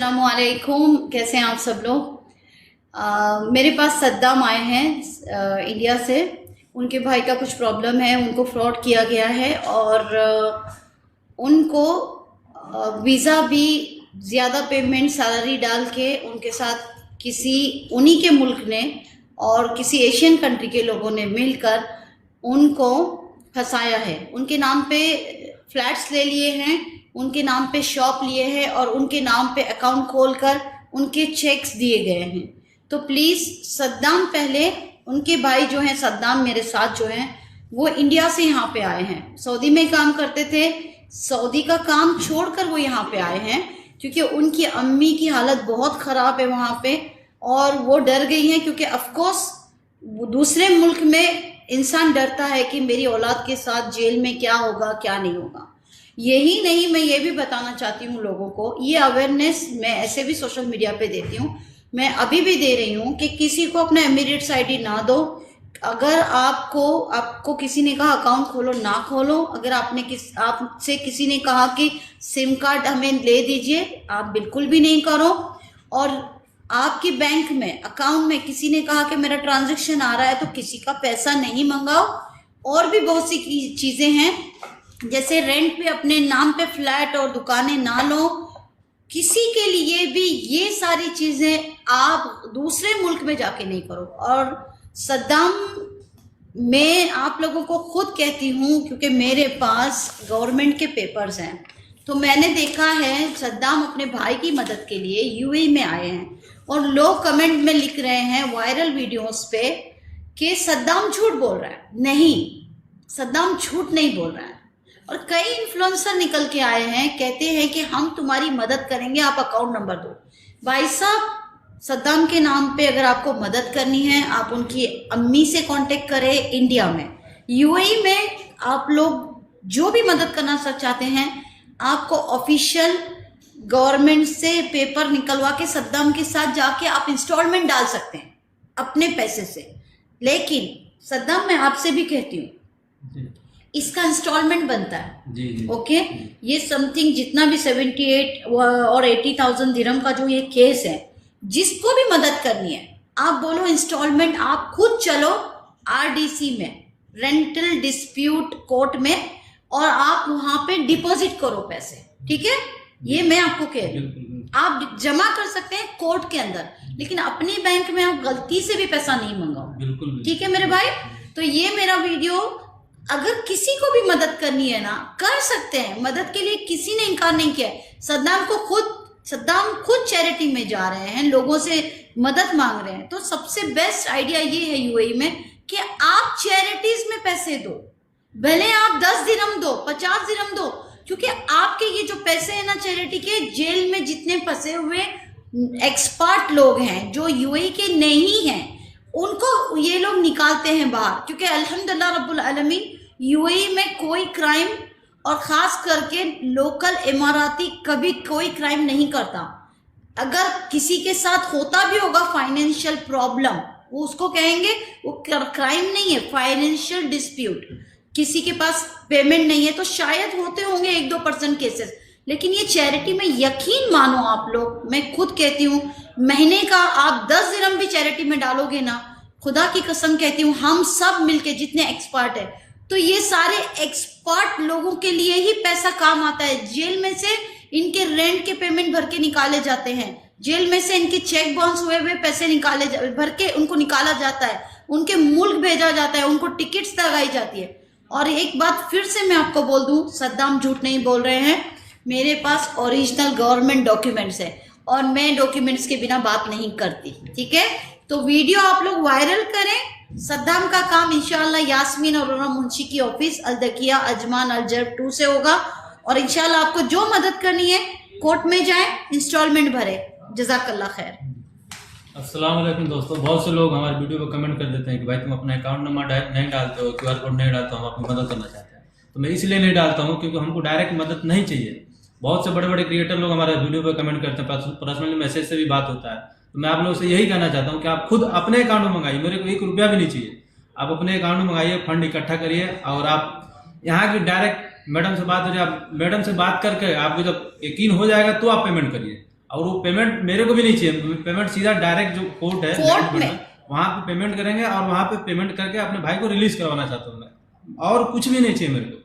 अस्सलामुअलैकुम, कैसे हैं आप सब लोग। मेरे पास सद्दाम आए हैं इंडिया से। उनके भाई का कुछ प्रॉब्लम है, उनको फ्रॉड किया गया है और उनको वीज़ा भी ज़्यादा पेमेंट सैलरी डाल के उनके साथ किसी उन्हीं के मुल्क ने और किसी एशियन कंट्री के लोगों ने मिलकर उनको फंसाया है। उनके नाम पे फ्लैट्स ले लिए हैं, उनके नाम पे शॉप लिए हैं और उनके नाम पे अकाउंट खोलकर उनके चेक्स दिए गए हैं। तो प्लीज़ सद्दाम, पहले उनके भाई जो हैं सद्दाम मेरे साथ जो हैं वो इंडिया से यहाँ पे आए हैं। सऊदी में काम करते थे, सऊदी का काम छोड़कर वो यहाँ पे आए हैं क्योंकि उनकी अम्मी की हालत बहुत ख़राब है वहाँ पे और वो डर गई हैं क्योंकि ऑफकोर्स दूसरे मुल्क में इंसान डरता है कि मेरी औलाद के साथ जेल में क्या होगा क्या नहीं होगा। यही नहीं, मैं ये भी बताना चाहती हूँ लोगों को, ये अवेयरनेस मैं ऐसे भी सोशल मीडिया पे देती हूँ, मैं अभी भी दे रही हूँ कि किसी को अपना एमिरेट्स आईडी ना दो। अगर आपको किसी ने कहा अकाउंट खोलो, ना खोलो। अगर आपसे किसी ने कहा कि सिम कार्ड हमें ले दीजिए, आप बिल्कुल भी नहीं करो। और आपके बैंक में अकाउंट में किसी ने कहा कि मेरा ट्रांजैक्शन आ रहा है तो किसी का पैसा नहीं मंगाओ। और भी बहुत सी चीज़ें हैं, जैसे रेंट पे अपने नाम पे फ्लैट और दुकानें ना लो किसी के लिए भी। ये सारी चीज़ें आप दूसरे मुल्क में जाके नहीं करो। और सद्दाम, मैं आप लोगों को खुद कहती हूँ क्योंकि मेरे पास गवर्नमेंट के पेपर्स हैं, तो मैंने देखा है सद्दाम अपने भाई की मदद के लिए यूएई में आए हैं और लोग कमेंट में लिख रहे हैं वायरल वीडियोस पे कि सद्दाम झूठ बोल रहा है। नहीं, सद्दाम झूठ नहीं बोल रहा है। और कई इन्फ्लुएंसर निकल के आए हैं, कहते हैं कि हम तुम्हारी मदद करेंगे, आप अकाउंट नंबर दो। भाई साहब, सद्दाम के नाम पे अगर आपको मदद करनी है आप उनकी अम्मी से कांटेक्ट करें इंडिया में। यूएई में आप लोग जो भी मदद करना चाहते हैं, आपको ऑफिशियल गवर्नमेंट से पेपर निकलवा के सद्दाम के साथ जाके आप इंस्टॉलमेंट डाल सकते हैं अपने पैसे से। लेकिन सद्दाम, मैं आपसे भी कहती हूँ इसका इंस्टॉलमेंट बनता है जी। ओके। ये समथिंग जितना भी 78 और 80,000 दिरहम का जो ये केस है, जिसको भी मदद करनी है आप बोलो इंस्टॉलमेंट, आप खुद चलो आरडीसी में, रेंटल डिस्प्यूट कोर्ट में, और आप वहां पे डिपॉजिट करो पैसे। ठीक है, ये मैं आपको कह रही हूँ, आप जमा कर सकते हैं कोर्ट के अंदर, लेकिन अपनी बैंक में आप गलती से भी पैसा नहीं मंगाओ। ठीक है मेरे भाई, तो ये मेरा वीडियो, अगर किसी को भी मदद करनी है ना, कर सकते हैं। मदद के लिए किसी ने इनकार नहीं किया है। सद्दाम खुद चैरिटी में जा रहे हैं, लोगों से मदद मांग रहे हैं। तो सबसे बेस्ट आइडिया ये है यूएई में कि आप चैरिटीज में पैसे दो, भले आप 10 दिरहम दो, 50 दिरहम दो, क्योंकि आपके ये जो पैसे हैं ना चैरिटी के, जेल में जितने फंसे हुए एक्सपर्ट लोग हैं जो यूएई के नहीं हैं, उनको ये लोग निकालते हैं बाहर। क्योंकि अल्हम्दुलिल्लाह रब्बुल आलमीन यूएई में कोई क्राइम, और ख़ास करके लोकल इमाराती कभी कोई क्राइम नहीं करता। अगर किसी के साथ होता भी होगा फाइनेंशियल प्रॉब्लम, वो उसको कहेंगे वो क्राइम नहीं है, फाइनेंशियल डिस्प्यूट, किसी के पास पेमेंट नहीं है, तो शायद होते होंगे 1-2% केसेस। लेकिन ये चैरिटी में यकीन मानो आप लोग, मैं खुद कहती हूँ, महीने का आप 10 दिरहम भी चैरिटी में डालोगे ना, खुदा की कसम कहती हूँ, हम सब मिलके जितने एक्सपर्ट है, तो ये सारे एक्सपर्ट लोगों के लिए ही पैसा काम आता है। जेल में से इनके रेंट के पेमेंट भर के निकाले जाते हैं, जेल में से इनके चेक बाउंस हुए पैसे भर के उनको निकाला जाता है, उनके मुल्क भेजा जाता है, उनको टिकट्स लगाई जाती है। और एक बात फिर से मैं आपको बोल दूं, सद्दाम झूठ नहीं बोल रहे हैं। मेरे पास ओरिजिनल गवर्नमेंट डॉक्यूमेंट्स है और मैं डॉक्यूमेंट्स के बिना बात नहीं करती। ठीक है, तो वीडियो आप लोग वायरल करें। सद्दाम का काम इंशाल्लाह यास्मीन और रोना मुंशी की ऑफिस अल-दकिया अजमान अल-जर्ब 2 से होगा। और इंशाल्लाह आपको जो मदद करनी है कोर्ट में जाए, इंस्टॉलमेंट भरे। जज़ाकल्लाह खैर। अस्सलाम वालेकुम दोस्तों, बहुत से लोग हमारे वीडियो पर कमेंट कर देते हैं कि भाई तुम अपना अकाउंट नंबर नहीं डालते हो, QR कोड नहीं डालते हो, हम आपकी मदद करना चाहते हैं। तो मैं इसलिए नहीं डालता हूँ क्योंकि हमको डायरेक्ट मदद नहीं चाहिए। बहुत से बड़े बड़े क्रिएटर लोग हमारे वीडियो पर कमेंट करते हैं, पर्सनली मैसेज से भी बात होता है। तो मैं आप लोगों से यही कहना चाहता हूँ कि आप खुद अपने अकाउंट में मंगाइए, मेरे को 1 रुपया भी नहीं चाहिए। आप अपने अकाउंट में मंगाइए, फंड इकट्ठा करिए, और आप यहाँ की डायरेक्ट मैडम से बात हो जाए, आप मैडम से बात करके आपको जब यकीन हो जाएगा तो आप पेमेंट करिए। और वो पेमेंट मेरे को भी नहीं चाहिए, पेमेंट सीधा डायरेक्ट जो कोर्ट है कोर्ट में वहां पे पेमेंट करेंगे और वहां पे पेमेंट करके अपने भाई को रिलीज करवाना चाहता हूँ मैं, और कुछ भी नहीं चाहिए मेरे को।